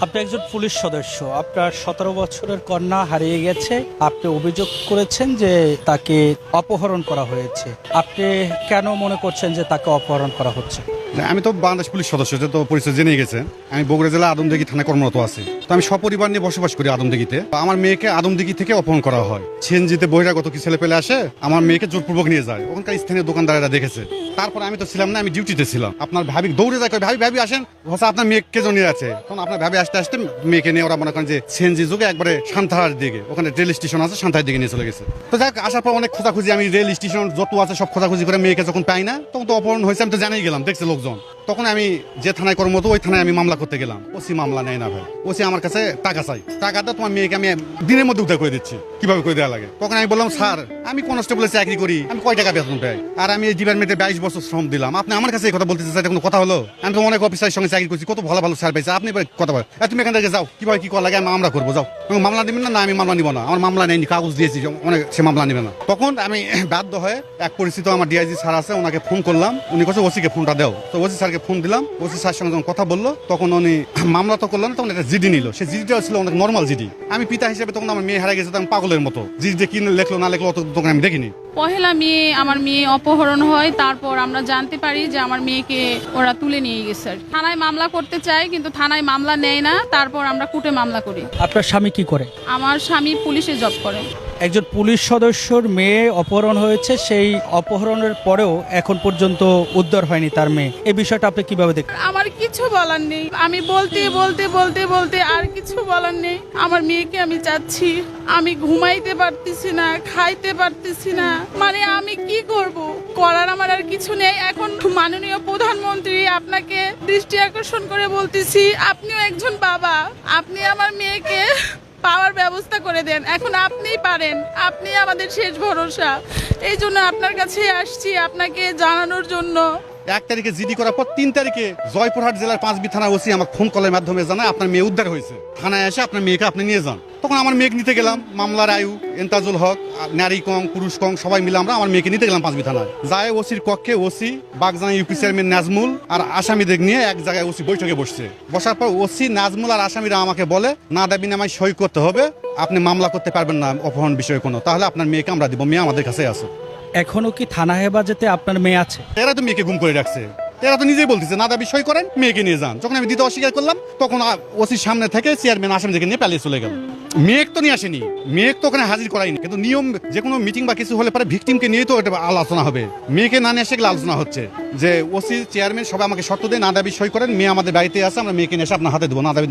আপনি একজন পুলিশ সদস্য, আপনার 17 বছরের কন্যা হারিয়ে গেছে। আপনি অভিযোগ করেছেন যে তাকে অপহরণ করা হয়েছে। আপনি কেন মনে করছেন যে তাকে অপহরণ করা হচ্ছে? আমি তো বাংলাদেশ পুলিশ সদস্য, তো পরিচয় জেনে গেছে। আমি বগুড়া জেলা আদমদিঘি থানায় কর্মরত আছি। তো আমি সপরিবার নিয়ে বসবাস করি আদমদিঘিতে। আমার মেয়েকে আদমদিঘি থেকে অপহরণ করা হয়। সিএনজিতে বহিরাগত কি ছেলে পেলে আসে, আমার মেয়েকে জোরপূর্বক নিয়ে যায়। ওখানকার স্থানীয় দোকানদারেরা দেখেছে। তারপর আমি তো ছিলাম না, আমি ডিউটিতে ছিলাম। আপনার ভাবি দৌড়ে যায়, ভাবি ভাবি আসেন, হচ্ছে আপনার মেয়েকে নিয়ে আছে। তখন আপনার ভাবি আসতে আসতে মেয়েকে নিয়ে ওরা মনে করেন যে সিএনজি যুগে একবারে সান্তাহার দিকে, ওখানে রেল স্টেশন আছে, সান্তাহার দিকে নিয়ে চলে গেছে। তো যাক, আসার পর অনেক খোঁজাখুঁজি, আমি রেল স্টেশন যত আছে সব খোঁজাখুঁজি করে মেয়েকে যখন পাই না, তখন তো অপহরণ হয়েছে। আমি তো জানাই গেলাম, দেখছে লোকজন। তখন আমি যে থানায় কর্মরত, ওই থানায় আমি মামলা করতে গেলাম। ওসি মামলা নেয় না ভাই। ওসি আমার কাছে টাকা চাই। টাকাটা তোমার মেয়েকে আমি দিনের মধ্যে উদ্ধার করে দিচ্ছি, কিভাবে করে দেওয়া লাগে। তখন আমি বললাম, স্যার আমি কনস্টেবলের চাকরি করি, আমি কয় টাকা বেতন পাই, আর আমি এই ডিপার্টমেন্টে 22 বছর শ্রম দিলাম। আপনি আমার কাছে এই কথা বলতে চাই, কোনো কথা হলো? আমি তো অনেক অফিসারের সঙ্গে চাকরি করছি, কত ভালো ভালো স্যার পাইছে, আপনি কথা বলেন। তুমি এখান থেকে যাও, কিভাবে কি করা লাগে আমরা করবো, যাও। মামলা দিবেন না? আমি মামলা নিব না, আমার মামলা নেয়নি, কাগজ দিয়েছি অনেক, সে মামলা নিবে না। তখন আমি বাধ্য হয়ে এক পরিচিত আমার ডিআইজি স্যার আছে, ওনাকে ফোন করলাম। উনি কাছে ওসিকে ফোনটা দেও। তো ওসি স্যারকে ফোন দিলাম। ওসি স্যার সঙ্গে যখন কথা বললো, তখন উনি মামলা তো করলেন, তখন একটা জিডি নিল। সেই জিডিটা ছিল অনেক নর্মাল জিডি। আমি পিতা হিসেবে তখন আমার মেয়ে হারা গেছে, তখন পাগলের মতো জিডিতে কি লেখলো না লেখলো তখন আমি দেখিনি। পহেলা মেয়ে আমার মেয়ে অপহরণ হয়, তারপর আমরা জানতে পারি যে আমার মেয়েকে ওরা তুলে নিয়ে গেছে। থানায় মামলা করতে চাই, কিন্তু থানায় মামলা নেয় না। তারপর আমরা কোর্টে মামলা করি। আপনার স্বামী কি করে? আমার স্বামী পুলিশে জব করে। একজন পুলিশ সদস্যর মেয়ে অপহরণ হয়েছে, সেই অপহরণের পরেও এখন পর্যন্ত উদ্ধার হয়নি তার মেয়ে। এই বিষয়টা আপনি কিভাবে দেখেন? আমার কিছু বলার নেই, আমি বলতে বলতে বলতে বলতে আর কিছু বলার নেই। আমার মেয়েকে আমি চাচ্ছি। আমি ঘুমাইতে পারতেছি না, খাইতে পারতেছি না, মানে আমি কি করব? করার আমার আর কিছু নেই। এখন মাননীয় প্রধানমন্ত্রী, আপনাকে দৃষ্টি আকর্ষণ করে বলতেছি, আপনিও একজন বাবা, আপনি আমার মেয়েকে পাওয়ার ব্যবস্থা করে দেন। এখন আপনিই পারেন, আপনি আমাদের শেষ ভরসা। এই জন্য আপনার কাছে আসছি, আপনাকে জানানোর জন্য। 1 তারিখে জিডি করার পর 3 তারিখে জয়পুরহাট জেলার 5বি থানা ওসি আমার ফোন কলের মাধ্যমে জানায় আপনার মেয়ে উদ্ধার হয়েছে, থানায় এসে আপনার মেয়েকে আপনি নিয়ে যান। তখন আমার মেয়েকে নিতে গেলাম। মামলার আয়ু, এন্তাজুল হক, নারী কং, পুরুষ কং সবাই মিলে আমরা আমার মেয়েকে নিতে গেলাম 5বি থানায়। যায় ওসির কক্ষে OC, Bagjana UP chairman Nazmul আর আসামিদের নিয়ে এক জায়গায় ওসি বৈঠকে বসছে। বসার পর ওসি, নাজমুল আর আসামিরা আমাকে বলে, না দাবি নামায় সই করতে হবে, আপনি মামলা করতে পারবেন না অপহরণ বিষয়ে কোনো, তাহলে আপনার মেয়েকে আমরা দিব, মেয়ে আমাদের কাছে আছে। এখনো কি থানা হেফাজতে আপনার মেয়ে আছে? এরা তো মেয়েকে গুম করে রাখছে। এরা তো নিজেই বলতেছে না দাবি সই করেন, মেয়েকে নিয়ে যান। যখন আমি দিতে অস্বীকার করলাম, তখন ওসির সামনে থেকে চেয়ারম্যান আসামিদেরকে নিয়ে পালিয়ে চলে গেল। মেয়েক তো নিয়ে আসেনি, মেয়েক তো ওখানে হাজির করাইনি। কিন্তু নিয়ম, যে কোনো মিটিং বা কিছু হলে পরে ভিকটিমকে নিয়ে তো এটা আলোচনা হবে। মেয়েকে না নিয়ে এসে গেলে আলোচনা হচ্ছে যে ওসি, চেয়ারম্যান সবাই আমাকে শর্ত দেয়, না দাবি সই করেন, মেয়ে আমাদের বাড়িতে আছে, আমরা মেয়েকে নিয়ে এসে আপনার হাতে দেবো, না দাবি